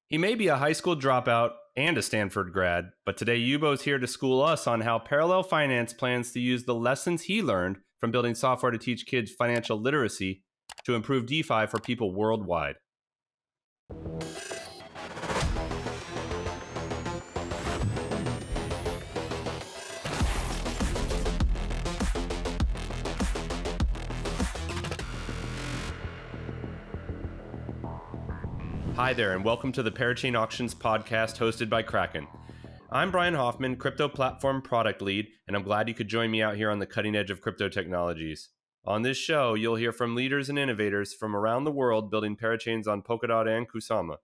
He may be a high school dropout and a Stanford grad, but today Yubo's here to school us on how Parallel Finance plans to use the lessons he learned from building software to teach kids financial literacy to improve DeFi for people worldwide. Hi there, and welcome to the Parachain Auctions podcast hosted by Kraken. I'm Brian Hoffman, crypto platform product lead, and I'm glad you could join me out here on the cutting edge of crypto technologies. On this show, you'll hear from leaders and innovators from around the world building parachains on Polkadot and Kusama.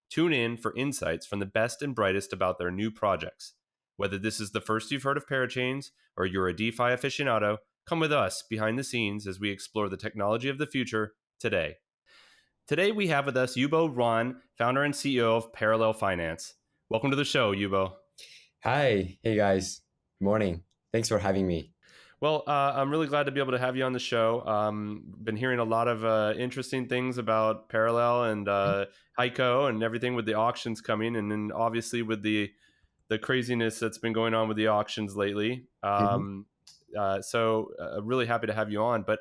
Tune in for insights from the best and brightest about their new projects. Whether this is the first you've heard of parachains or you're a DeFi aficionado, come with us behind the scenes as we explore the technology of the future today. Today we have with us Yubo Ruan, founder and CEO of Parallel Finance. Welcome to the show, Yubo. Hi. Hey, guys. Good morning. Thanks for having me. Well, I'm really glad to be able to have you on the show. Been hearing a lot of interesting things about Parallel and Heiko and everything with the auctions coming, and then obviously with the craziness that's been going on with the auctions lately. So really happy to have you on. But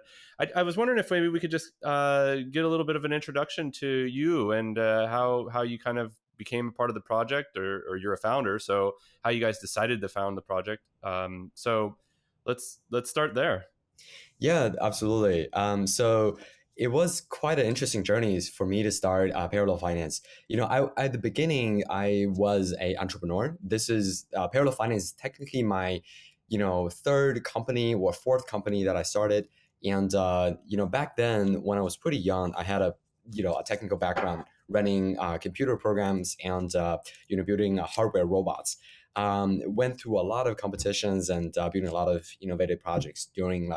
I was wondering if maybe we could just get a little bit of an introduction to you and how you kind of became a part of the project, or you're a founder. So how you guys decided to found the project. So let's start there. Yeah, absolutely. So it was quite an interesting journey for me to start Parallel Finance. At the beginning, I was an entrepreneur. This is Parallel Finance is technically my, third company or fourth company that I started. And, back then when I was pretty young, I had a technical background running computer programs and, building hardware robots. Went through a lot of competitions and building a lot of innovative projects during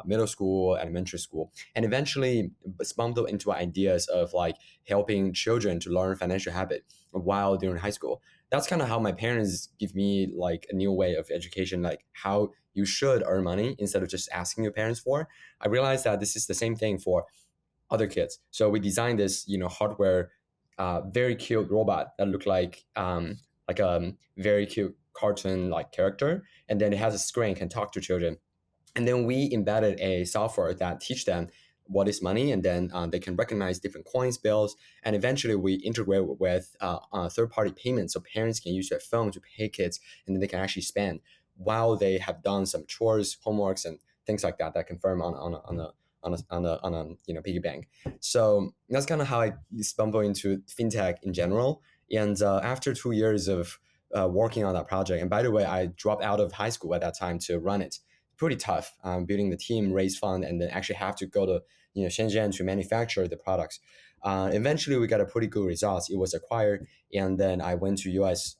middle school, elementary school, and eventually stumbled into ideas of helping children to learn financial habit while during high school. That's kind of how my parents give me a new way of education, how you should earn money instead of just asking your parents for. I realized that this is the same thing for other kids. So we designed this, hardware, very cute robot that looked like a very cute cartoon-like character, and then it has a screen, can talk to children. And then we embedded a software that teach them what is money, and then they can recognize different coins, bills, and eventually we integrate with third-party payments, so parents can use their phone to pay kids, and then they can actually spend while they have done some chores, homeworks, and things like that confirm on a piggy bank. So that's kind of how I stumbled into fintech in general. And after 2 years of working on that project, and by the way, I dropped out of high school at that time to run it. Pretty tough, building the team, raise fund, and then actually have to go to Shenzhen to manufacture the products. Eventually, we got a pretty good results. It was acquired, and then I went to US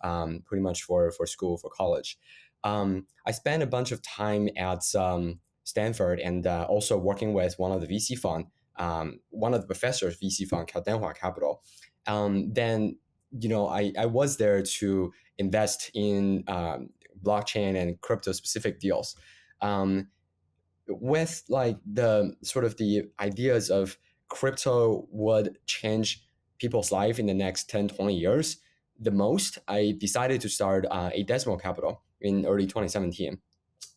pretty much for school, for college. I spent a bunch of time at Stanford and also working with one of the VC fund, one of the professors' VC fund called Danhua Capital. Then I was there to invest in blockchain and crypto specific deals. With the sort of the ideas of crypto would change people's life in the next 10, 20 years, the most, I decided to start a Decimal Capital in early 2017.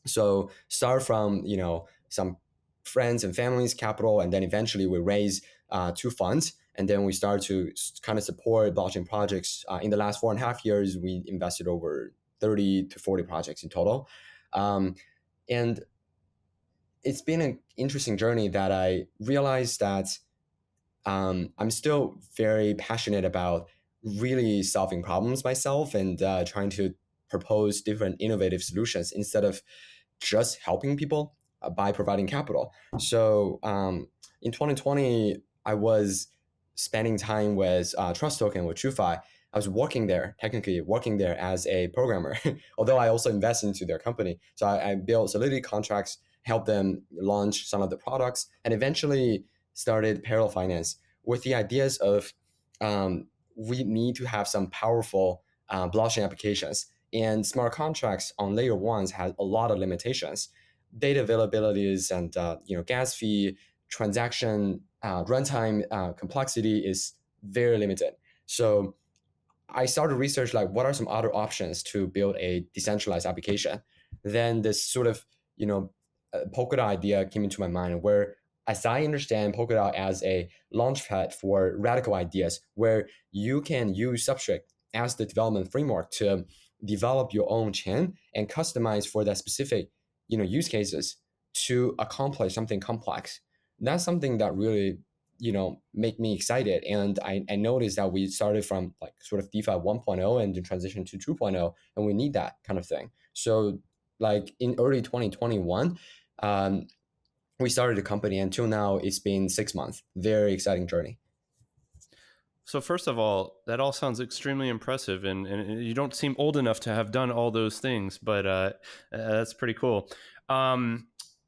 So start from, some friends and families capital, and then eventually we raise two funds. And then we start to kind of support blockchain projects. In the last 4.5 years, we invested over 30 to 40 projects in total. And it's been an interesting journey that I realized that I'm still very passionate about really solving problems myself and trying to propose different innovative solutions instead of just helping people by providing capital. So in 2020, I was spending time with Trust Token with TrueFi. I was technically working there as a programmer, although I also invested into their company. So I built Solidity contracts, helped them launch some of the products, and eventually started Parallel Finance with the ideas of we need to have some powerful blockchain applications. And smart contracts on layer ones has a lot of limitations. Data availabilities and gas fee, transaction runtime complexity is very limited. So I started research like what are some other options to build a decentralized application. Then this sort of Polkadot idea came into my mind, where as I understand Polkadot as a launchpad for radical ideas, where you can use Substrate as the development framework to develop your own chain and customize for that specific use cases to accomplish something complex. That's something that really make me excited. And I noticed that we started from like sort of DeFi 1.0 and then transition to 2.0, and we need that kind of thing. So like in early 2021, we started the company. Until now, it's been 6 months. Very exciting journey. So first of all, that all sounds extremely impressive, and you don't seem old enough to have done all those things, but that's pretty cool.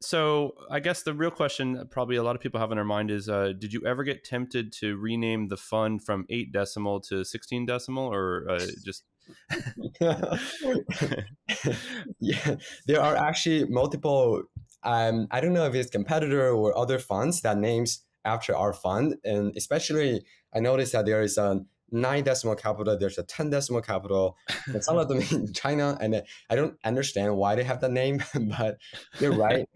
So I guess the real question that probably a lot of people have in their mind is, did you ever get tempted to rename the fund from 8 decimal to 16 decimal, or just... Yeah, there are actually multiple. I don't know if it's competitor or other funds that names after our fund, and especially I noticed that there is a 9 decimal capital, there's a 10 decimal capital, and some of them in China, and I don't understand why they have that name, but they're right.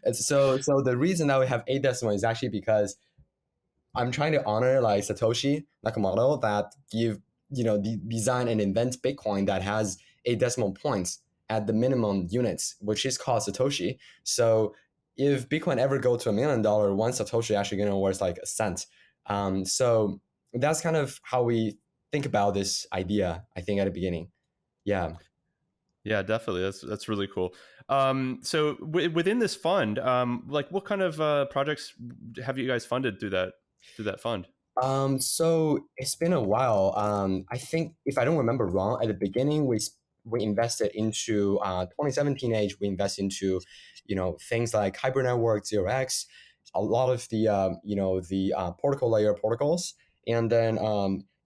And so the reason that we have 8 decimal is actually because I'm trying to honor like Satoshi Nakamoto that design and invent Bitcoin that has 8 decimal points at the minimum units, which is called Satoshi. So if Bitcoin ever go to $1 million, one Satoshi actually gonna worth like a cent. So that's kind of how we think about this idea, I think, at the beginning. Yeah. Yeah, definitely. That's really cool. So within this fund, like what kind of projects have you guys funded through that fund? So it's been a while. I think if I don't remember wrong, at the beginning we invested into 2017 age. We invest into things like Hyper Network, 0x, a lot of the protocol layer protocols, and then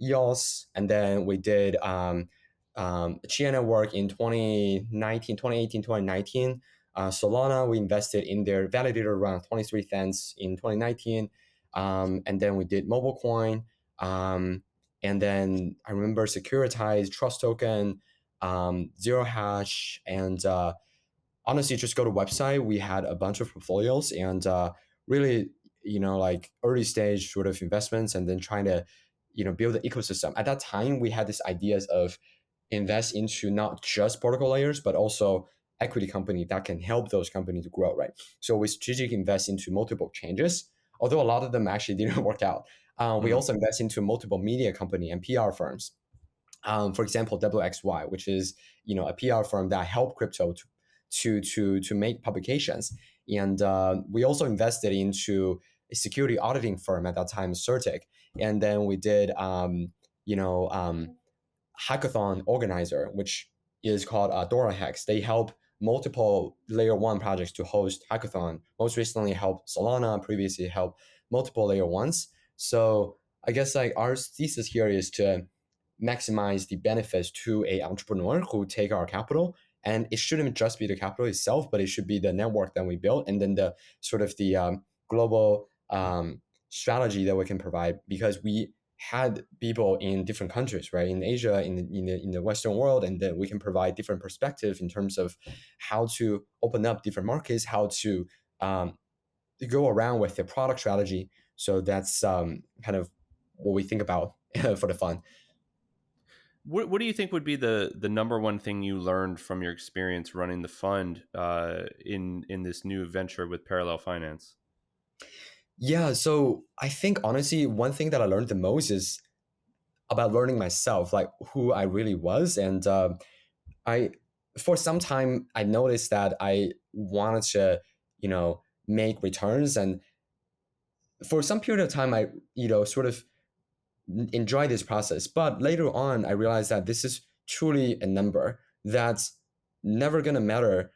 EOS, and then we did Chia Network in 2019, 2018, 2019. Solana, we invested in their validator around 23 cents in 2019. And then we did mobile coin. And then I remember securitized trust token, zero hash, and honestly, just go to website. We had a bunch of portfolios and really, like early stage sort of investments, and then trying to, build the ecosystem. At that time, we had these ideas of invest into not just protocol layers, but also equity company that can help those companies to grow, right? So we strategically invest into multiple changes, although a lot of them actually didn't work out. We also invest into multiple media company and PR firms. For example, WXY, which is a PR firm that help crypto to make publications, and we also invested into a security auditing firm at that time, Certic, and then we did hackathon organizer, which is called Dora Hacks. They help multiple layer one projects to host hackathon. Most recently helped Solana, previously helped multiple layer ones. So I guess like our thesis here is to maximize the benefits to a entrepreneur who take our capital. And it shouldn't just be the capital itself, but it should be the network that we built, and then the sort of the global strategy that we can provide, because we had people in different countries, right, in Asia, in the Western world, and then we can provide different perspective in terms of how to open up different markets, how to go around with the product strategy. So that's kind of what we think about for the fund. What do you think would be the number one thing you learned from your experience running the fund in this new venture with Parallel Finance? Yeah, so I think honestly, one thing that I learned the most is about learning myself, like who I really was. And I, for some time, I noticed that I wanted to, make returns. And for some period of time, I, sort of enjoy this process. But later on, I realized that this is truly a number that's never going to matter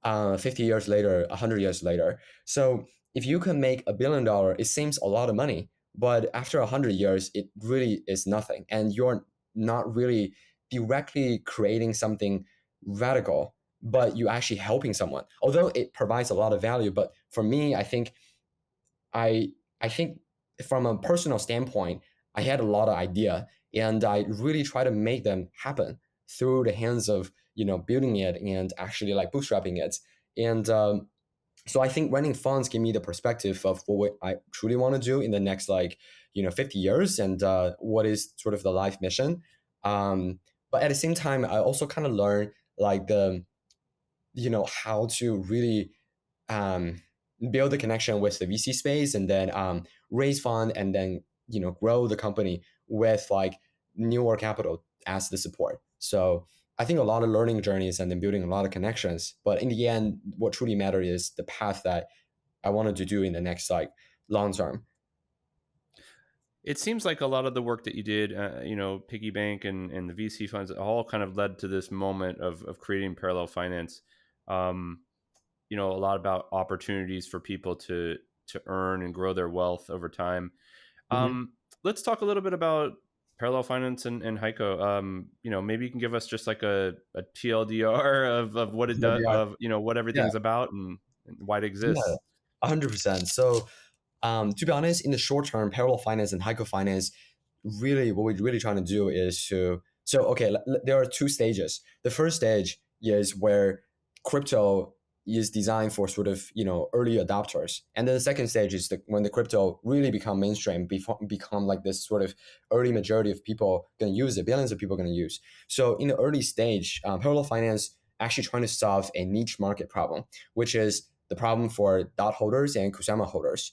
50 years later, 100 years later. So if you can make $1 billion, it seems a lot of money. But after 100 years, it really is nothing. And you're not really directly creating something radical, but you actually helping someone. Although it provides a lot of value. But for me, I think from a personal standpoint, I had a lot of idea, and I really try to make them happen through the hands of building it and actually like bootstrapping it. And so I think running funds give me the perspective of what I truly want to do in the next 50 years, and what is sort of the life mission. But at the same time, I also kind of learn like the how to really um, build a connection with the VC space, and then raise fund, and then grow the company with like newer capital as the support. So I think a lot of learning journeys and then building a lot of connections. But in the end, what truly matters is the path that I wanted to do in the next long term. It seems like a lot of the work that you did, piggy bank and the VC funds, all kind of led to this moment of creating parallel finance. Um, a lot about opportunities for people to earn and grow their wealth over time. Mm-hmm. Let's talk a little bit about parallel finance and Heiko. Maybe you can give us just like a TLDR of what it does, TLDR. of what Yeah, everything's about and why it yeah, exists. 100%. So to be honest, in the short term, parallel finance and Heiko finance, really what we're really trying to do is to okay, there are two stages. The first stage is where crypto is designed for sort of early adopters, and then the second stage is when the crypto really become mainstream, become like this sort of early majority of people going to use it, billions of people going to use. So in the early stage, parallel finance actually trying to solve a niche market problem, which is the problem for dot holders and Kusama holders.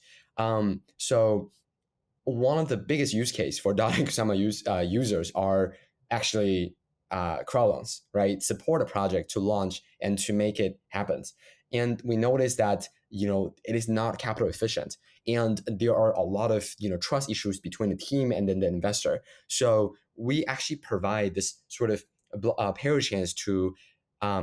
So one of the biggest use case for dot and Kusama users are actually crowd loans, right? Support a project to launch and to make it happen. And we noticed that it is not capital efficient, and there are a lot of trust issues between the team and then the investor. So we actually provide this sort of parachains to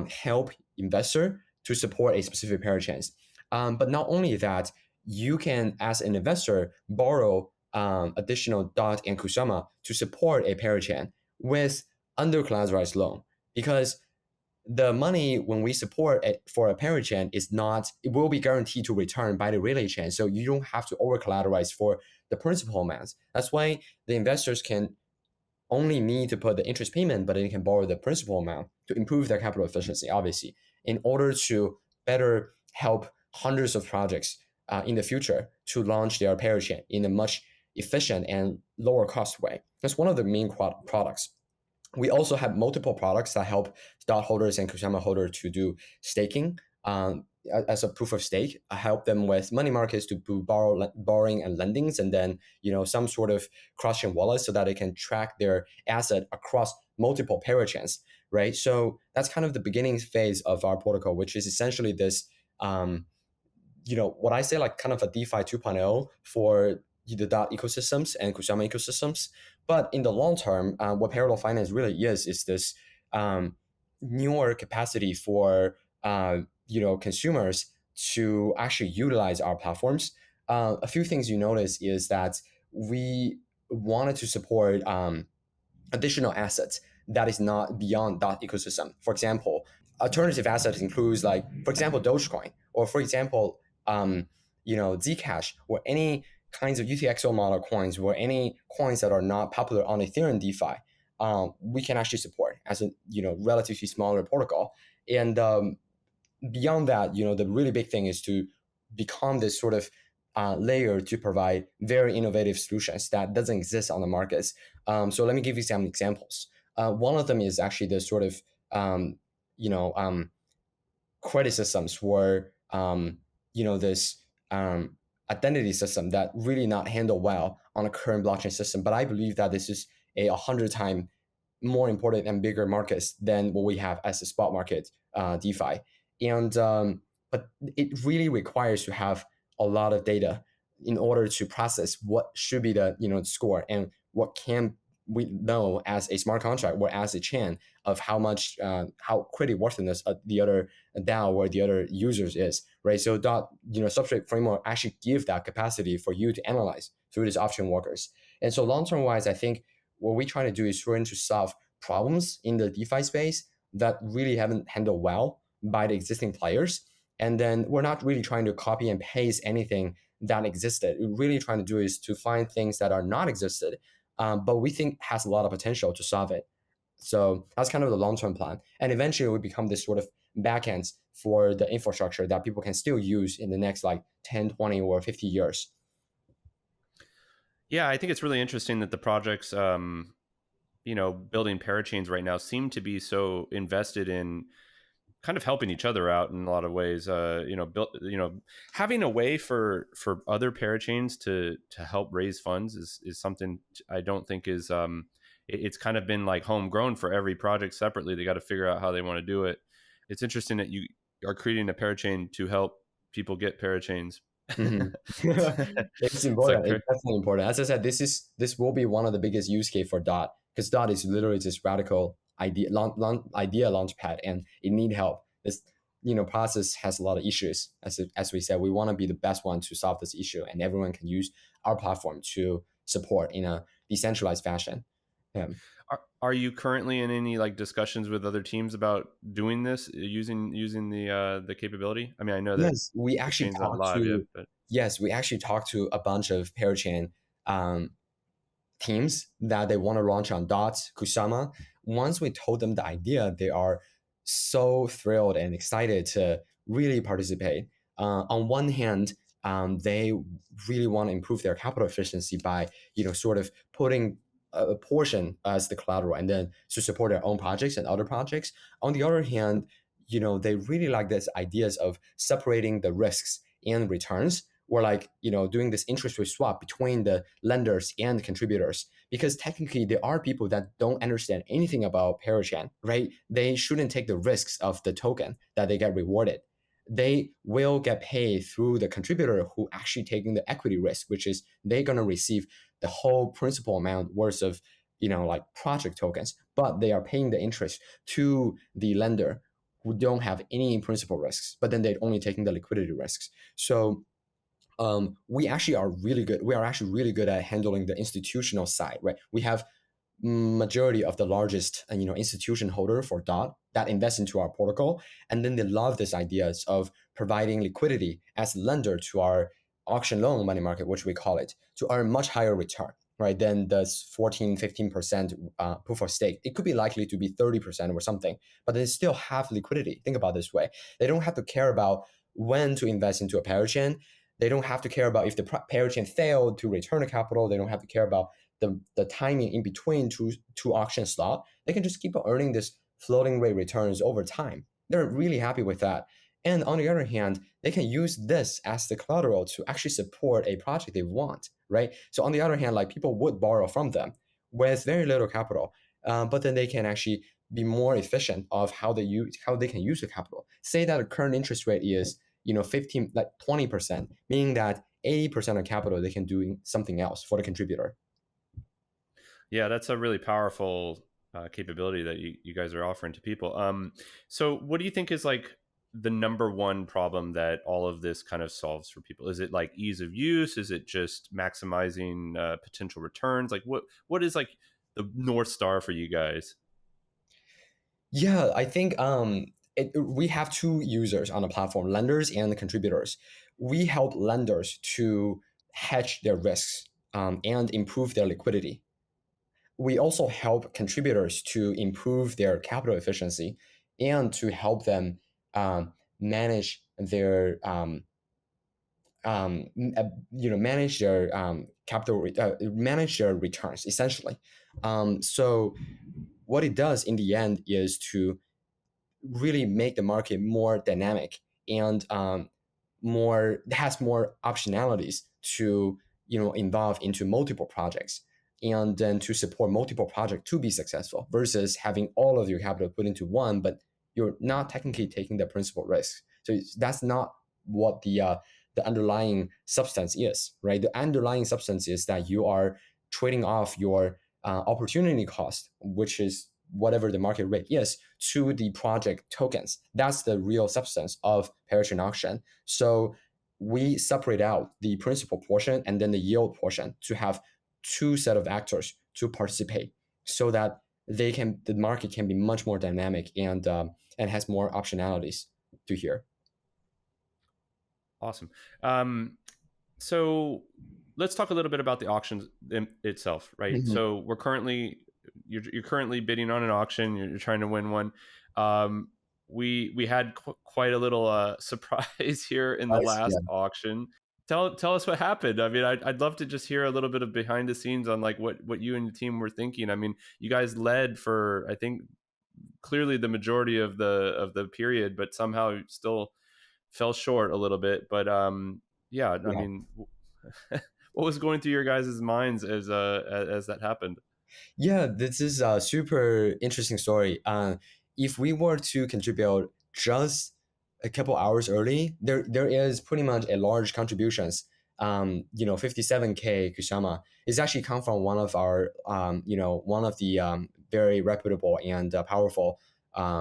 help investor to support a specific parachains. But not only that, you can, as an investor, borrow additional DOT and Kusama to support a parachain with under collateralized loan, because the money when we support it for a parachain is not, it will be guaranteed to return by the relay chain, so you don't have to over collateralize for the principal amounts. That's why the investors can only need to put the interest payment, but they can borrow the principal amount to improve their capital efficiency, obviously, in order to better help hundreds of projects in the future to launch their parachain in a much efficient and lower cost way. That's one of the main products. We also have multiple products that help dot holders and Kusama holders to do staking as a proof of stake. I help them with money markets to do borrowing and lendings, and then some sort of cross-chain wallet so that they can track their asset across multiple parachains, right? So that's kind of the beginning phase of our protocol, which is essentially this, what I say, like kind of a DeFi 2.0 for the dot ecosystems and Kusama ecosystems. But in the long term, what parallel finance really is this newer capacity for consumers to actually utilize our platforms. A few things you notice is that we wanted to support additional assets that is not beyond dot ecosystem. For example, alternative assets includes, like, for example, Dogecoin, or for example, Zcash, or any kinds of UTXO model coins, or any coins that are not popular on Ethereum DeFi. We can actually support as a relatively smaller protocol. And beyond that, the really big thing is to become this sort of layer to provide very innovative solutions that doesn't exist on the markets. So let me give you some examples. One of them is actually the sort of credit systems where this identity system that really not handled well on a current blockchain system. But I believe that this is 100 times more important and bigger markets than what we have as a spot market DeFi. And but it really requires to have a lot of data in order to process what should be the score, and what can we know as a smart contract or as a chain of how much how credit worthiness the other DAO or the other users is, right? So dot substrate framework actually give that capacity for you to analyze through these option workers. And so long term wise, I think what we try to do is trying to solve problems in the DeFi space that really haven't handled well by the existing players. And then we're not really trying to copy and paste anything that existed. We're really trying to do is to find things that are not existed, but we think has a lot of potential to solve it. So that's kind of the long-term plan. And eventually it will become this sort of backends for the infrastructure that people can still use in the next like 10, 20, or 50 years. Yeah, I think it's really interesting that the projects, building parachains right now seem to be so invested in kind of helping each other out in a lot of ways. Having a way for other parachains to help raise funds is something I don't think is it's kind of been like homegrown for every project separately. They got to figure out how they want to do it. It's interesting that you are creating a parachain to help people get parachains. Mm-hmm. It's It's like, important. It's definitely important. As I said, this will be one of the biggest use case for Dot, because Dot is literally this radical idea launchpad, and it need help. This process has a lot of issues. As we said, we want to be the best one to solve this issue, and everyone can use our platform to support in a decentralized fashion. are you currently in any like discussions with other teams about doing this using the capability? I mean, I know that Yes, we the actually chain's not talked live yet, to but yes, we actually talked to a bunch of Parachain um, teams that they want to launch on Dot, Kusama. Once we told them the idea, they are so thrilled and excited to really participate. On one hand, they really want to improve their capital efficiency by sort of putting a portion as the collateral and then to support their own projects and other projects. On the other hand, they really like this ideas of separating the risks and returns, or like doing this interest rate swap between the lenders and contributors, because technically there are people that don't understand anything about Parachain, right? They shouldn't take the risks of the token that they get rewarded. They will get paid through the contributor who actually taking the equity risk, which is they're going to receive the whole principal amount worth of like project tokens, but they are paying the interest to the lender who don't have any principal risks, but then they're only taking the liquidity risks. So we actually are really good. We are actually really good at handling the institutional side, right? We have majority of the largest institution holder for Dot that invest into our protocol, and then they love this ideas of providing liquidity as lender to our auction loan money market, which we call it, to earn much higher return, right, than the 14-15% proof of stake. It could be likely to be 30% or something, but they still have liquidity. Think about it this way: they don't have to care about when to invest into a parachain. They don't have to care about if the parachain failed to return the capital. They don't have to care about the timing in between two auction slot. They can just keep earning this floating rate returns over time. They're really happy with that. And on the other hand, they can use this as the collateral to actually support a project they want, right? So on the other hand, like people would borrow from them with very little capital, but then they can actually be more efficient of how they can use the capital. Say that the current interest rate is 15 like 20%, meaning that 80% of capital they can do something else for the contributor. yeah, that's a really powerful capability that you guys are offering to people. So what do you think is like the number one problem that all of this kind of solves for people? Is it like ease of use? Is it just maximizing potential returns? Like what is like the North Star for you guys? Yeah, I think we have two users on the platform, lenders and the contributors. We help lenders to hedge their risks and improve their liquidity. We also help contributors to improve their capital efficiency and to help them manage their manage their capital manage their returns essentially. So what it does in the end is to really make the market more dynamic and more has more optionalities to involve into multiple projects, and then to support multiple projects to be successful versus having all of your capital put into one, but you're not technically taking the principal risk. So that's not what the underlying substance is, right? The underlying substance is that you are trading off your opportunity cost, which is whatever the market rate is, to the project tokens. That's the real substance of Parachain auction. So we separate out the principal portion and then the yield portion to have two set of actors to participate, so that the market can be much more dynamic and has more optionalities to here. Awesome. So let's talk a little bit about the auction itself, right? Mhm. So you're currently bidding on an auction. You're trying to win one. Um, we had quite a little surprise here in the Nice. last Yeah. auction. Tell us what happened. I mean, I'd love to just hear a little bit of behind the scenes on like what you and the team were thinking. I mean, you guys led for, I think, clearly the majority of the period, but somehow still fell short a little bit. But yeah, I Yeah. mean, what was going through your guys' minds as that happened? Yeah, this is a super interesting story. If we were to contribute just a couple hours early, there is pretty much a large contributions. 57K Kusama is actually come from one of our, one of the very reputable and powerful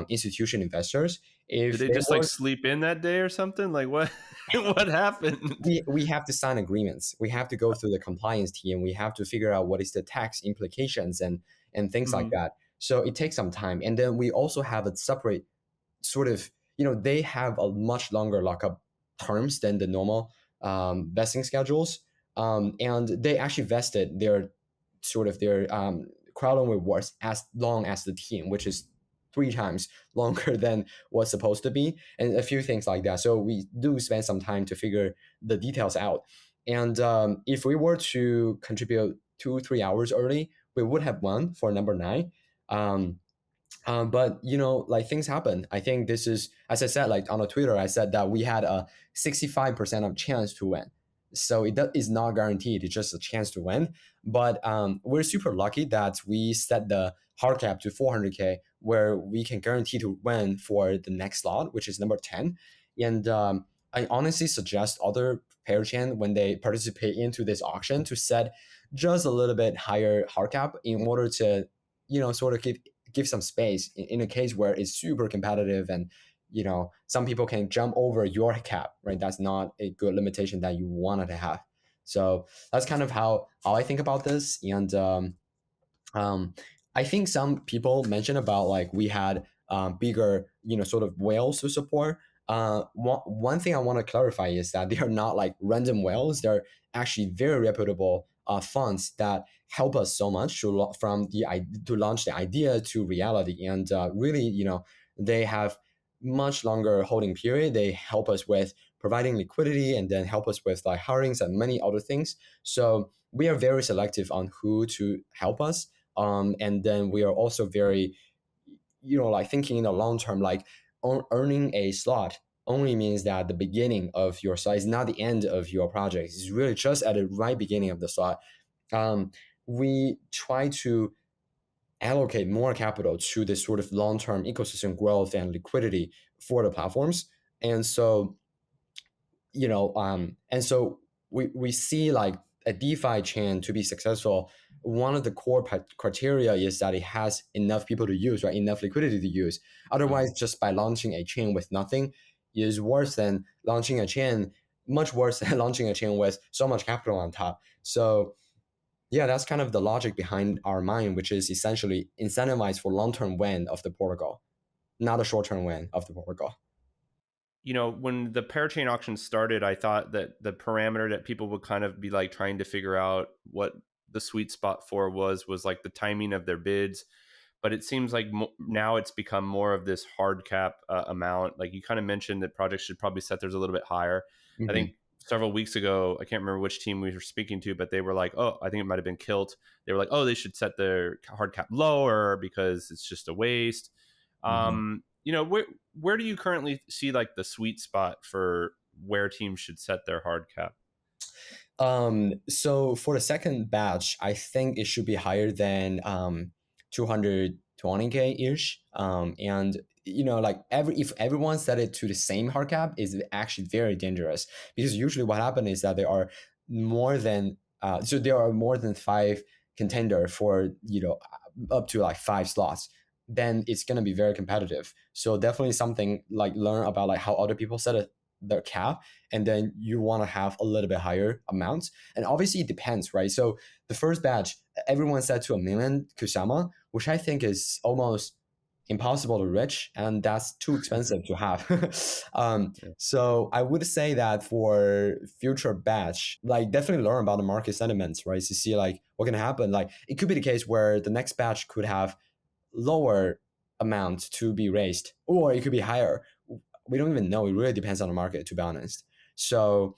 institution investors. Did If they they just like were sleep in that day or something? Like what what happened? we have to sign agreements. We have to go through the compliance team. We have to figure out what is the tax implications and things like Mhm. that. So it takes some time. And then we also have a separate sort of, they have a much longer lockup terms than the normal vesting schedules. And they actually vested their crowd rewards as long as the team, which is 3 times longer than what's supposed to be, and a few things like that. So we do spend some time to figure the details out. And if we were to contribute 2 3 hours early, we would have won for number 9. Um, but like things happen. I think this is, as I said, like on a Twitter, I said that we had a 65% of chance to win. So is not guaranteed. It's just a chance to win. But we're super lucky that we set the hard cap to 400K, where we can guarantee to win for the next slot, which is number 10. And I honestly suggest other Parachain when they participate into this auction to set just a little bit higher hard cap in order to, sort of give some space in a case where it's super competitive, and some people can jump over your cap, right? That's not a good limitation that you wanted to have. So that's kind of how I think about this. And um, I think some people mentioned about like we had bigger, sort of whales to support. One thing I want to clarify is that they are not like random whales. They're actually very reputable funds that help us so much to launch the idea to reality. And really, they have much longer holding period. They help us with providing liquidity, and then help us with like hirings and many other things. So we are very selective on who to help us, and then we are also very, like thinking in the long term, like earning a slot only means that the beginning of your slot is not the end of your project. It's really just at the right beginning of the slot. um, we try to allocate more capital to this sort of long-term ecosystem growth and liquidity for the platforms. And so we see like a DeFi chain to be successful. One of the core criteria is that it has enough people to use, right? Enough liquidity to use. Otherwise, Mhm. just by launching a chain with nothing is worse than launching a chain, much worse than launching a chain with so much capital on top. So yeah, that's kind of the logic behind our mind, which is essentially incentivize for long-term win of the protocol, not a short-term win of the protocol. When the parachain auction started, I thought that the parameter that people would kind of be like trying to figure out what the sweet spot for was like the timing of their bids. But it seems like now it's become more of this hard cap amount. Like you kind of mentioned that projects should probably set theirs a little bit higher. I Mm-hmm. think several weeks ago, I can't remember which team we were speaking to, but they were like, oh, I think it might have been Kilt. They were like, oh, they should set their hard cap lower because it's just a waste. Where do you currently see like the sweet spot for where teams should set their hard cap? So for the second batch, I think it should be higher than 220K ish. And like if everyone set it to the same hard cap, is actually very dangerous, because usually what happens is that there are more than 5 contender for up to like 5 slots. Then it's gonna be very competitive. So definitely something like learn about like how other people set their cap, and then you want to have a little bit higher amounts. And obviously it depends, right? So the first batch, everyone set to 1 million Kusama, which I think is almost impossible to reach, and that's too expensive to have. Yeah. So I would say that for future batch, like definitely learn about the market sentiments, right? To see like what can happen. Like it could be the case where the next batch could have lower amount to be raised, or it could be higher. We don't even know. It really depends on the market, to be honest. So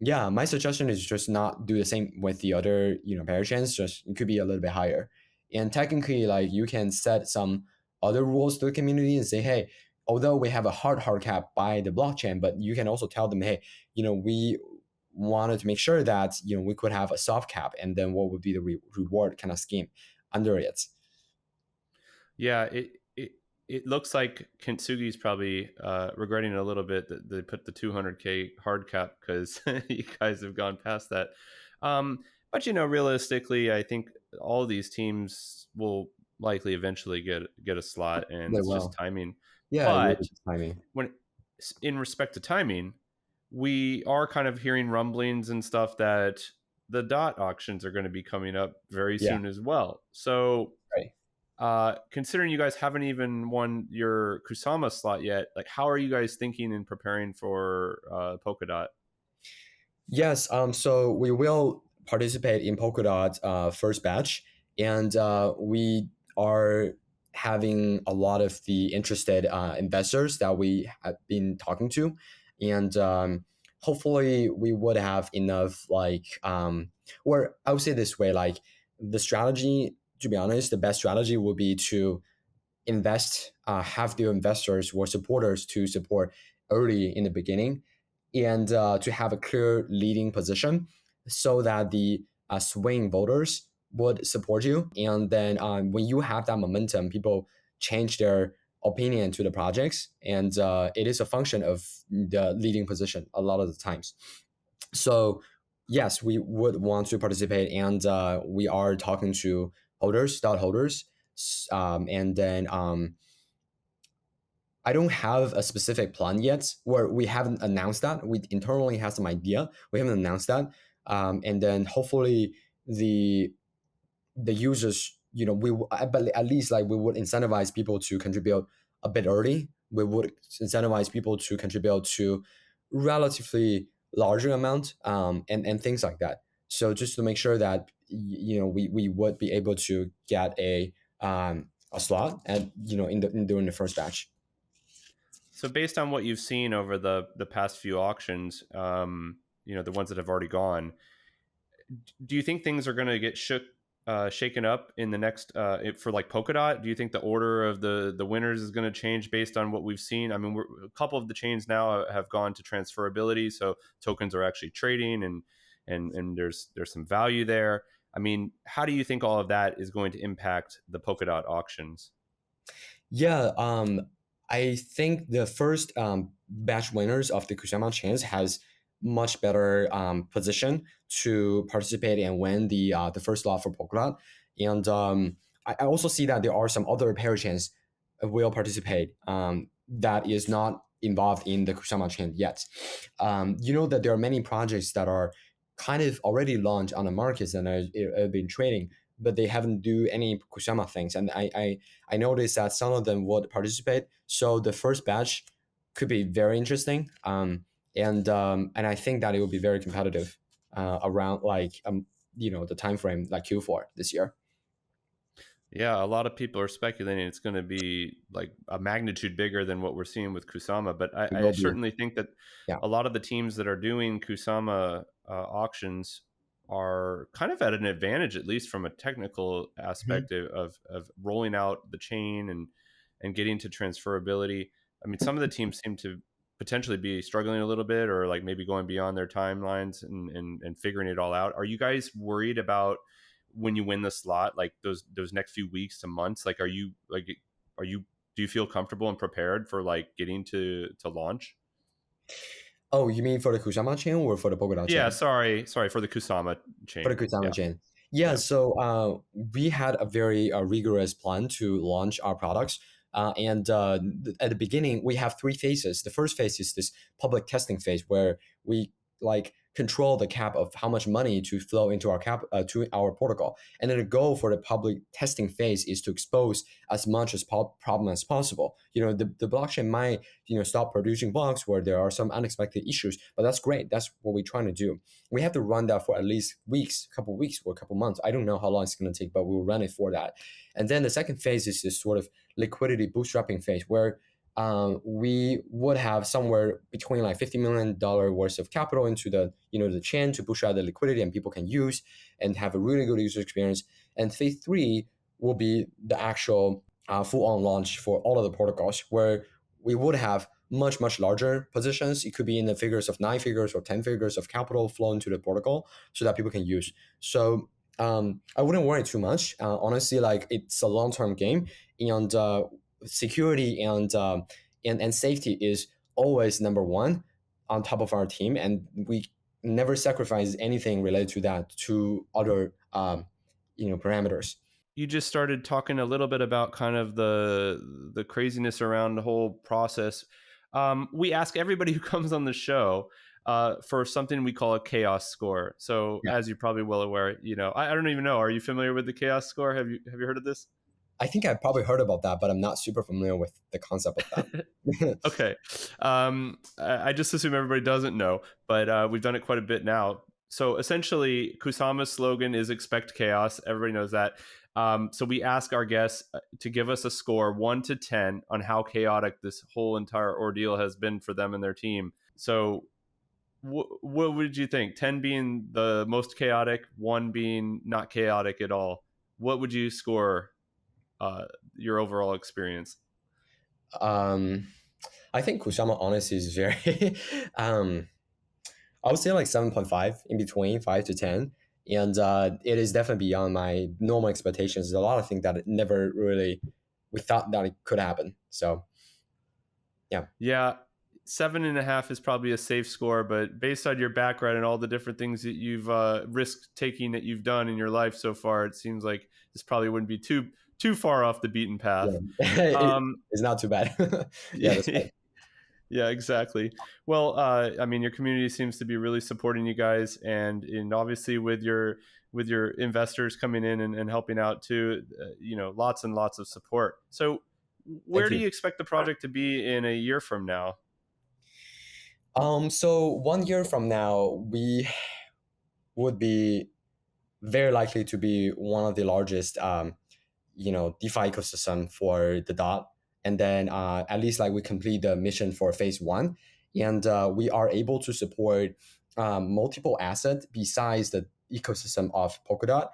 yeah, my suggestion is just not do the same with the other, parachains. Just it could be a little bit higher. And technically, like you can set some other rules to the community and say, hey, although we have a hard cap by the blockchain, but you can also tell them, hey, we wanted to make sure that we could have a soft cap, and then what would be the reward kind of scheme under it. Yeah, it looks like Kintsugi's probably regretting it a little bit that they put the 200K hard cap because you guys have gone past that. But realistically, I think all these teams will likely eventually get a slot, and They it's just will. timing. Yeah, it really But is timing. when in respect to timing, we are kind of hearing rumblings and stuff that the dot auctions are going to be coming up very Yeah, soon as well. So right. considering you guys haven't even won your Kusama slot yet, like how are you guys thinking and preparing for Polkadot? Yes, so we will participate in Polkadot first batch, and we are having a lot of the interested investors that we have been talking to, and hopefully we would have enough or I would say this way, like the strategy. To be honest, the best strategy would be to invest, have the investors or supporters to support early in the beginning, and to have a clear leading position so that the swing voters would support you. And then when you have that momentum, people change their opinion to the projects, and it is a function of the leading position a lot of the times. So yes, we would want to participate, and we are talking to holders, dot holders, and then I don't have a specific plan yet, where we haven't announced that. We internally have some idea. We haven't announced that, and then hopefully the the users, but at least like we would incentivize people to contribute a bit early. We would incentivize people to contribute to relatively larger amount, and things like that. So just to make sure that we would be able to get a slot and during the first batch. So based on what you've seen over the past few auctions, the ones that have already gone, do you think things are going to get shaken up in the next for like Polkadot? Do you think the order of the winners is going to change based on what we've seen? I mean, a couple of the chains now have gone to transferability, so tokens are actually trading, and there's some value there. I mean, how do you think all of that is going to impact the Polkadot auctions? Yeah, I think the first batch winners of the Kusama chains has much better position to participate and win the first lot for Polkadot. And I also see that there are some other parachains will participate that is not involved in the Kusama chain yet. You know that there are many projects that are kind of already launched on the markets and have been trading, but they haven't do any Kusama things. And I noticed that some of them would participate. So the first batch could be very interesting. And I think that it will be very competitive around the time frame like Q4 this year. Yeah, a lot of people are speculating it's going to be like a magnitude bigger than what we're seeing with Kusama. But It I will be, certainly think that yeah. a lot of the teams that are doing Kusama auctions are kind of at an advantage, at least from a technical Mhm. aspect of rolling out the chain and getting to transferability. I mean, some of the teams seem to potentially be struggling a little bit, or like maybe going beyond their timelines and figuring it all out. Are you guys worried about when you win the slot, like those next few weeks to months? Like, are you do you feel comfortable and prepared for like getting to launch? Oh, you mean for the Kusama chain or for the Polkadot Yeah, chain? sorry for the Kusama For chain. the Kusama Yeah, chain. Yeah, yeah. so we had a very rigorous plan to launch our products. And at the beginning, we have three phases. The first phase is this public testing phase where we like control the cap of how much money to flow into our to our protocol. And then the goal for the public testing phase is to expose as much as problem as possible. The blockchain might stop producing blocks where there are some unexpected issues, but that's great. That's what we're trying to do. We have to run that for at least a couple weeks or a couple months. I don't know how long it's going to take, but we'll run it for that. And then the second phase is this sort of liquidity bootstrapping phase where we would have somewhere between like $50 million worth of capital into the chain to push out the liquidity and people can use and have a really good user experience. And phase 3 will be the actual full-on launch for all of the protocols, where we would have much larger positions. It could be in the figures of 9 figures or 10 figures of capital flow into the protocol so that people can use. So I wouldn't worry too much. Honestly, like, it's a long-term game, and security and safety is always number one on top of our team, and we never sacrifice anything related to that to other parameters. You just started talking a little bit about kind of the craziness around the whole process. We ask everybody who comes on the show for something we call a chaos score. So as you're probably well aware, I don't even know. Are you familiar with the chaos score? Have you heard of this? I think I've probably heard about that, but I'm not super familiar with the concept of that. Okay. I just assume everybody doesn't know, but we've done it quite a bit now. So essentially, Kusama's slogan is expect chaos. Everybody knows that. So we ask our guests to give us a score 1 to 10 on how chaotic this whole entire ordeal has been for them and their team. So what would you think? 10 being the most chaotic, 1 being not chaotic at all. What would you score your overall experience? I think Kusama honestly is very I would say like 7.5, in between 5 to 10. And it is definitely beyond my normal expectations. There's a lot of things that never really we thought that it could happen. So yeah, 7.5 is probably a safe score, but based on your background and all the different things that you've risk taking that you've done in your life so far, it seems like this probably wouldn't be too far off the beaten path. Yeah. It's not too bad. Yeah, that's right. Yeah, exactly. Well, I mean, your community seems to be really supporting you guys, and obviously with your investors coming in and helping out too, lots and lots of support. So where do you expect the project to be in a year from now? So 1 year from now, we would be very likely to be one of the largest DeFi ecosystem for the dot. And then at least like we complete the mission for phase 1, and we are able to support multiple assets besides the ecosystem of Polkadot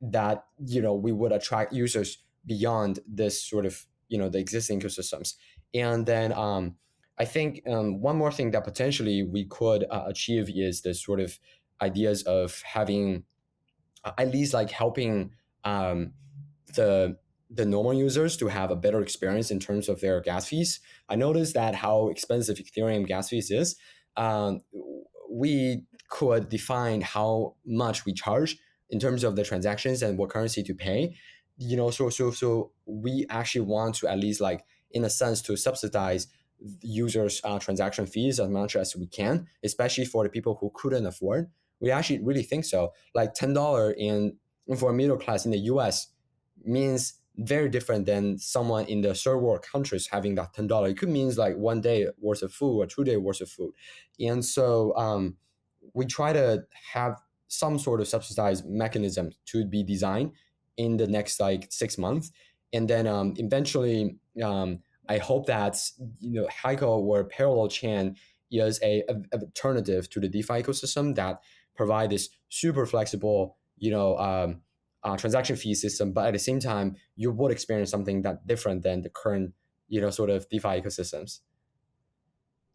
that we would attract users beyond this sort of the existing ecosystems. And then I think one more thing that potentially we could achieve is the sort of ideas of having at least like helping the normal users to have a better experience in terms of their gas fees. I noticed that how expensive Ethereum gas fees is. We could define how much we charge in terms of the transactions and what currency to pay. So we actually want to at least like in a sense to subsidize users' transaction fees as much as we can, especially for the people who couldn't afford. We actually really think so. Like $10 for a middle class in the US means very different than someone in the third world countries having that $10. It could mean like 1 day worth of food or 2 day worth of food. And so we try to have some sort of subsidized mechanism to be designed in the next like 6 months. And then eventually I hope that Heiko or Parallel chain is a alternative to the DeFi ecosystem that provide this super flexible transaction fee system, but at the same time, you would experience something that different than the current, sort of DeFi ecosystems.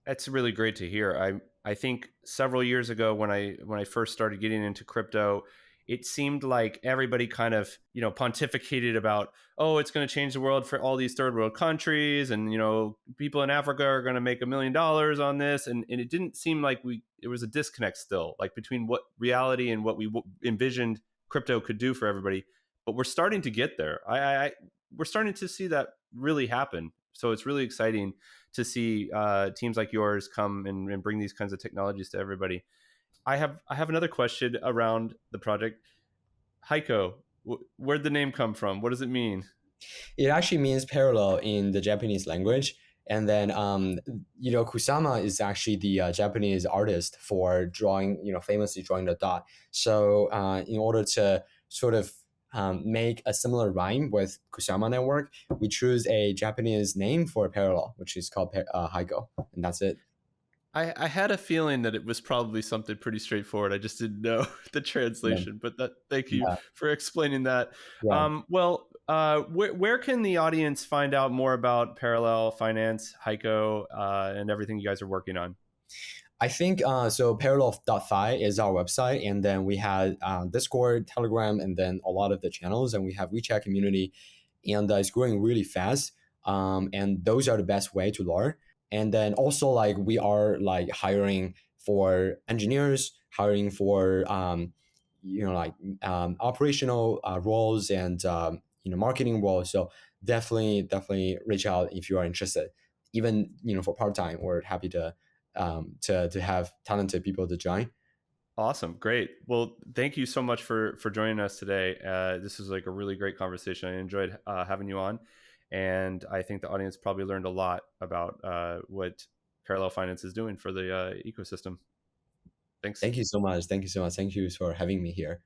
That's really great to hear. I think several years ago when I first started getting into crypto, it seemed like everybody kind of pontificated about, oh, it's going to change the world for all these third world countries, and people in Africa are going to make $1 million on this, and it didn't seem like there was a disconnect still, like between what reality and what we envisioned crypto could do for everybody. But we're starting to get there. We're starting to see that really happen. So it's really exciting to see teams like yours come and bring these kinds of technologies to everybody. I have another question around the project. Heiko, where'd the name come from? What does it mean? It actually means parallel in the Japanese language. And then, Kusama is actually the Japanese artist for drawing, famously drawing the dot. So, in order to sort of make a similar rhyme with Kusama Network, we choose a Japanese name for parallel, which is called Heiko, and that's it. I had a feeling that it was probably something pretty straightforward. I just didn't know the Yeah, translation. But thank you yeah, for explaining that. yeah. Where can the audience find out more about Parallel Finance, Heiko, and everything you guys are working on? I think so. Parallel.fi is our website, and then we have Discord, Telegram, and then a lot of the channels, and we have WeChat community, and it's growing really fast. And those are the best way to learn. And then also like we are like hiring for engineers, hiring for operational roles and marketing roles. So definitely reach out if you are interested. Even for part time, we're happy to have talented people to join. Awesome, great. Well, thank you so much for joining us today. This was like a really great conversation. I enjoyed having you on, and I think the audience probably learned a lot about what Parallel Finance is doing for the ecosystem. Thanks. Thank you so much. Thank you so much. Thank you for having me here.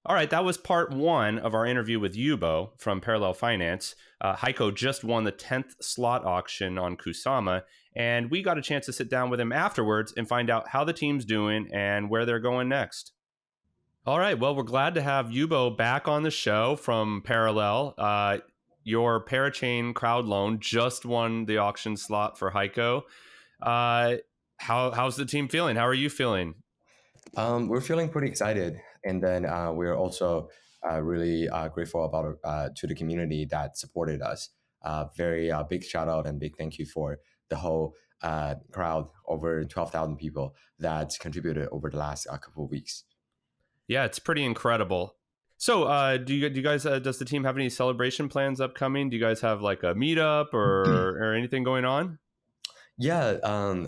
All right, that was part one of our interview with Yubo from Parallel Finance. Heiko just won the 10th slot auction on Kusama, and we got a chance to sit down with him afterwards and find out how the team's doing and where they're going next. All right, well, we're glad to have Yubo back on the show from Parallel. Your Parachain crowd loan just won the auction slot for Heiko. How's the team feeling? How are you feeling? We're feeling pretty excited, and then we're also really grateful about to the community that supported us. Very big shout out and big thank you for the whole crowd, over 12,000 people that contributed over the last couple of weeks. Yeah, it's pretty incredible. So, do you guys? Does the team have any celebration plans upcoming? Do you guys have like a meetup or anything going on? Yeah,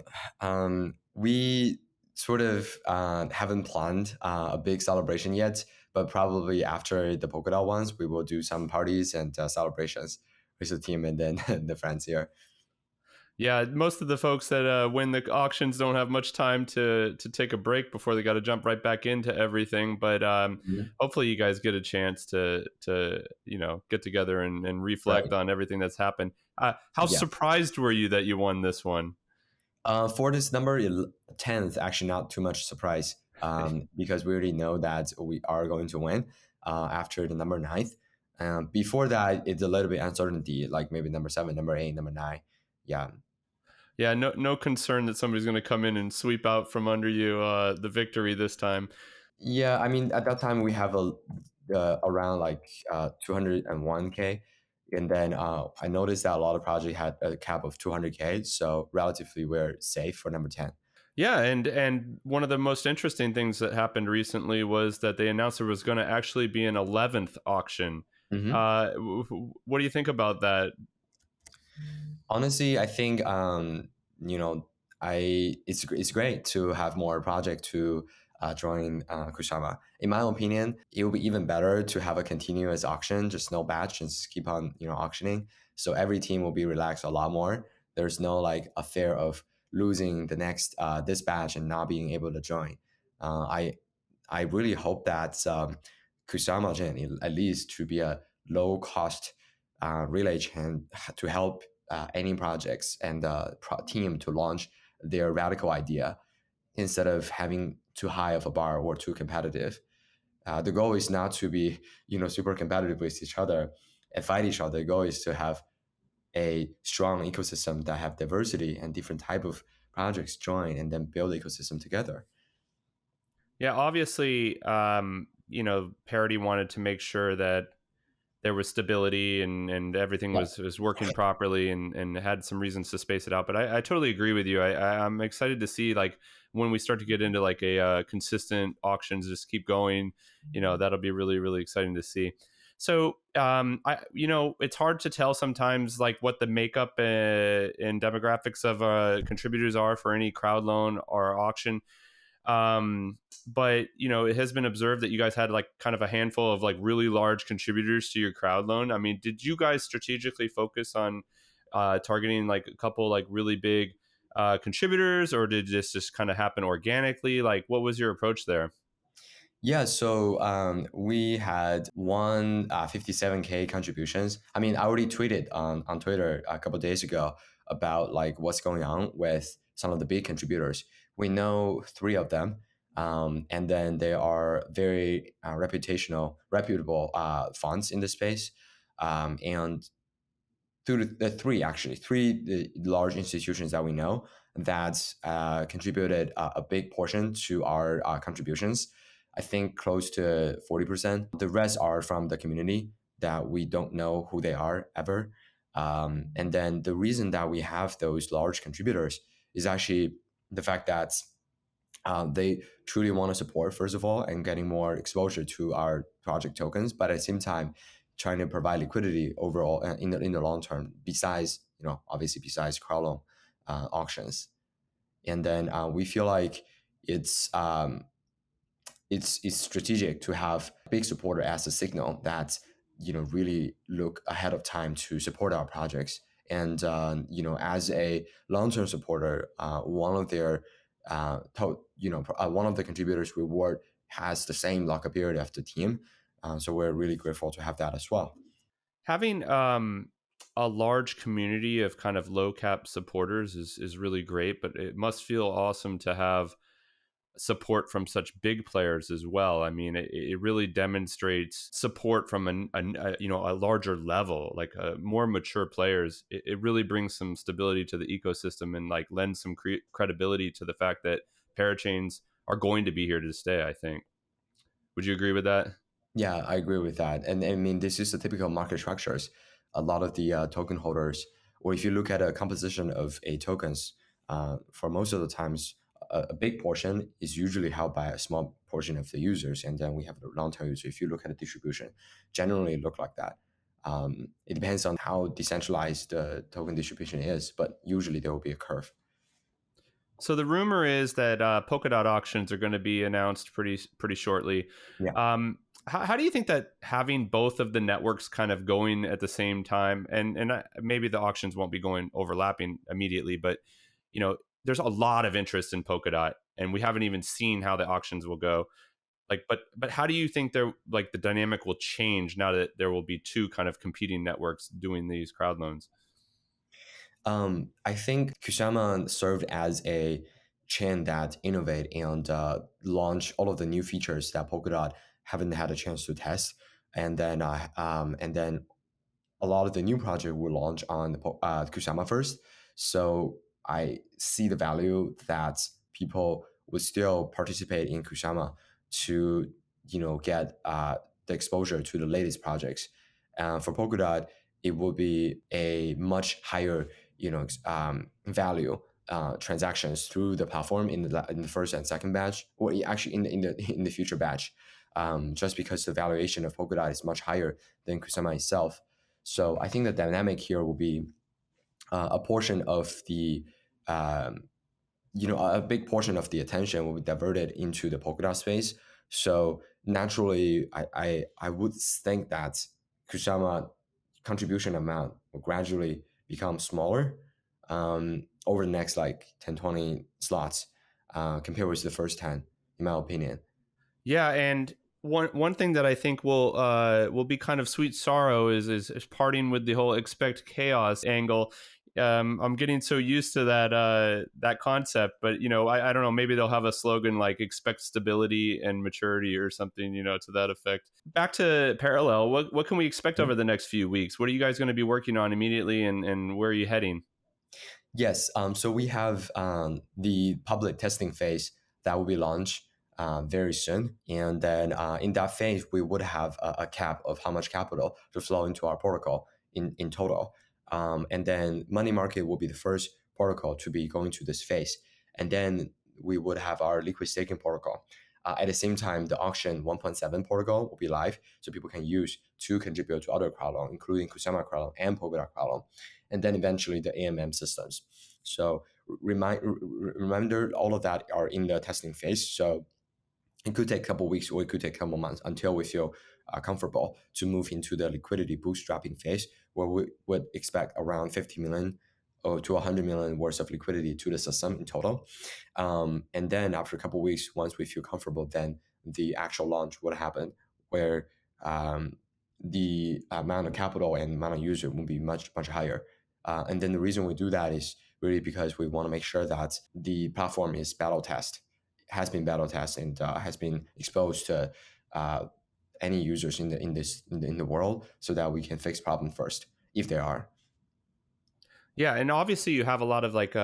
we sort of haven't planned a big celebration yet, but probably after the Polkadot ones, we will do some parties and celebrations with the team and then the friends here. Yeah, most of the folks that win the auctions don't have much time to take a break before they got to jump right back into everything. But Mhm. hopefully, you guys get a chance to get together and reflect Right. on everything that's happened. How Yeah. surprised were you that you won this one? For this number 10th, actually not too much surprise because we already know that we are going to win after the number ninth. Before that, it's a little bit uncertainty, like maybe number 7, number 8, number 9. Yeah. Yeah, no concern that somebody's going to come in and sweep out from under you the victory this time. Yeah, I mean, at that time we have around like 201K. And then I noticed that a lot of projects had a cap of 200K. So relatively we're safe for number 10. Yeah, and one of the most interesting things that happened recently was that they announced there was going to actually be an 11th auction. Hmm. What do you think about that? Honestly, I think you know it's great to have more project to join Kusama. In my opinion, it would be even better to have a continuous auction, just no batch, and just keep on auctioning. So every team will be relaxed a lot more. There's no like a fear of losing the next this batch and not being able to join. Uh, I I really hope that Kusama Gen at least to be a low cost relay chain to help any projects and team to launch their radical idea instead of having too high of a bar or too competitive. The goal is not to be super competitive with each other and fight each other. The goal is to have a strong ecosystem that have diversity and different type of projects join and then build ecosystem together. Yeah, obviously, Parity wanted to make sure that there was stability and everything Yeah, was working properly and had some reasons to space it out. But I totally agree with you. I'm excited to see like when we start to get into like a consistent auctions, just keep going. That'll be really, really exciting to see. So, it's hard to tell sometimes like what the makeup and demographics of contributors are for any crowd loan or auction. But it has been observed that you guys had like kind of a handful of like really large contributors to your crowd loan. I mean, did you guys strategically focus on targeting like a couple like really big contributors, or did this just kind of happen organically? Like, what was your approach there? Yeah, so we had 157K contributions. I mean, I already tweeted on Twitter a couple of days ago about like what's going on with some of the big contributors. We know three of them, and then they are very reputable funds in the space. And through the three large institutions that we know that contributed a big portion to our contributions. I think close to 40%. The rest are from the community that we don't know who they are ever. And then the reason that we have those large contributors is actually the fact that they truly want to support, first of all, and getting more exposure to our project tokens, but at the same time, trying to provide liquidity overall in the long term. Besides, obviously besides crowd loan auctions, and then we feel like it's it's strategic to have big supporter as a signal that really look ahead of time to support our projects. And as a long-term supporter, one of their one of the contributors reward has the same lockup period of the team. So we're really grateful to have that as well. Having a large community of kind of low cap supporters is really great, but it must feel awesome to have support from such big players as well. I mean, it really demonstrates support from a larger level, like more mature players. It really brings some stability to the ecosystem and like lends some credibility to the fact that parachains are going to be here to stay, I think. Would you agree with that? Yeah, I agree with that. And I mean, this is the typical market structures. A lot of the token holders, or if you look at a composition of a tokens, for most of the times, a big portion is usually held by a small portion of the users, and then we have the long-term user. If you look at the distribution, generally look like that. It depends on how decentralized the token distribution is, but usually there will be a curve. So the rumor is that Polkadot auctions are going to be announced pretty shortly. Yeah. How do you think that having both of the networks kind of going at the same time, and maybe the auctions won't be going overlapping immediately, but there's a lot of interest in Polkadot, and we haven't even seen how the auctions will go. Like, but how do you think the dynamic will change now that there will be two kind of competing networks doing these crowd loans? I think Kusama served as a chain that innovate and launch all of the new features that Polkadot haven't had a chance to test, and then a lot of the new project will launch on Kusama first. So I see the value that people would still participate in Kusama to get the exposure to the latest projects. For Polkadot, it will be a much higher value transactions through the platform in the first and second batch, or actually in the future batch, just because the valuation of Polkadot is much higher than Kusama itself. So I think the dynamic here will be a portion of the a big portion of the attention will be diverted into the Polkadot space. So naturally, I would think that Kusama contribution amount will gradually become smaller over the next like 10, 20 slots compared with the first 10, in my opinion. Yeah, and one thing that I think will be kind of sweet sorrow is parting with the whole expect chaos angle. I'm getting so used to that concept, but I don't know. Maybe they'll have a slogan like "expect stability and maturity" or something, to that effect. Back to Parallel. What can we expect over the next few weeks? What are you guys going to be working on immediately, and where are you heading? Yes. So we have the public testing phase that will be launched very soon. And then in that phase, we would have a cap of how much capital to flow into our protocol in total. And then money market will be the first protocol to be going to this phase. And then we would have our liquid staking protocol. At the same time, the auction 1.7 protocol will be live, so people can use to contribute to other crowd loan, including Kusama crowd loan and Polkadot crowd loan, and then eventually the AMM systems. So reminder, all of that are in the testing phase. So it could take a couple of weeks or it could take a couple of months until we feel comfortable to move into the liquidity bootstrapping phase, where we would expect around 50 million or to 100 million worth of liquidity to the system in total. And then after a couple of weeks, once we feel comfortable, then the actual launch would happen, where the amount of capital and amount of user will be much higher. And then the reason we do that is really because we want to make sure that the platform is has been battle tested and has been exposed to any users in the world, so that we can fix problem first if there are. Yeah, and obviously you have a lot of like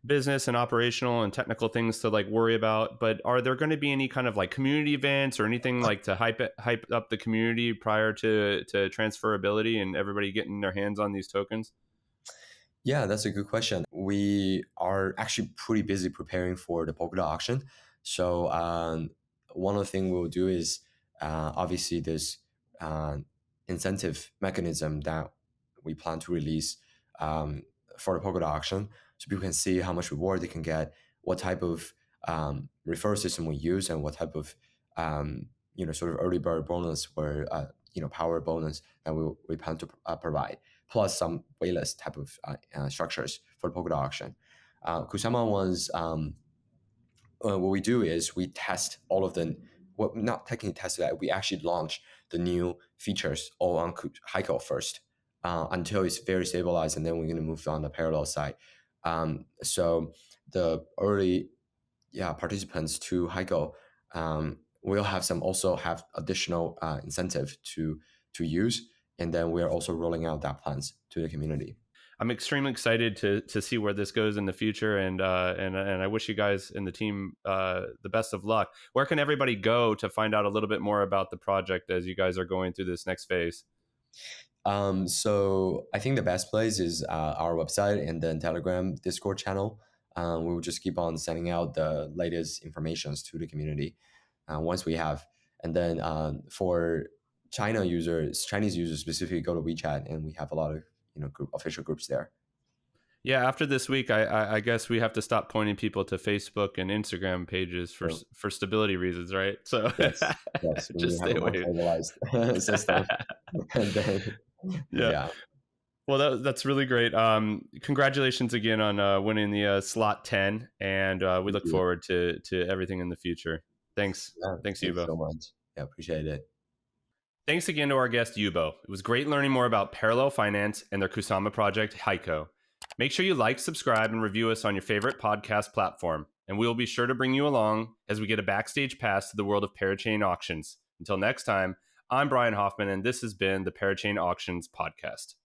business and operational and technical things to like worry about, but are there going to be any kind of like community events or anything like to hype up the community prior to transferability and everybody getting their hands on these tokens? Yeah, that's a good question. We are actually pretty busy preparing for the Polkadot auction. So one of the things we'll do is obviously this incentive mechanism that we plan to release for the Polkadot auction, so people can see how much reward they can get, what type of referral system we use, and what type of sort of early bird bonus or power bonus that we plan to provide, plus some waitlist type of structures for the Polkadot auction. Kusama was what we do is we test all of the, well, not technically test that, we actually launch the new features all on Heiko first until it's very stabilized, and then we're going to move on the Parrallel side. So the early participants to Heiko will also have additional incentive to use, and then we are also rolling out that plans to the community. I'm extremely excited to see where this goes in the future, and I wish you guys and the team the best of luck. Where can everybody go to find out a little bit more about the project as you guys are going through this next phase? So I think the best place is our website and then Telegram Discord channel. We will just keep on sending out the latest informations to the community once we have. And then for Chinese users specifically, go to WeChat, and we have a lot of official groups there. Yeah, after this week, I guess we have to stop pointing people to Facebook and Instagram pages for stability reasons, right? So yes, just stay away. System. And then, yeah. Well, that's really great. Congratulations again on winning the slot 10, and we look forward to everything in the future. Thanks. Thanks, Yubo. So much. Yeah, appreciate it. Thanks again to our guest, Yubo. It was great learning more about Parallel Finance and their Kusama project, Heiko. Make sure you like, subscribe, and review us on your favorite podcast platform, and we will be sure to bring you along as we get a backstage pass to the world of Parachain auctions. Until next time, I'm Brian Hoffman, and this has been the Parachain Auctions Podcast.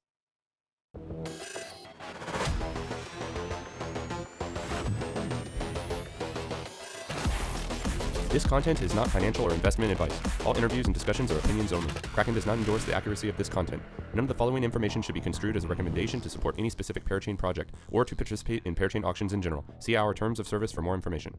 This content is not financial or investment advice. All interviews and discussions are opinions only. Kraken does not endorse the accuracy of this content. None of the following information should be construed as a recommendation to support any specific Parachain project or to participate in Parachain auctions in general. See our terms of service for more information.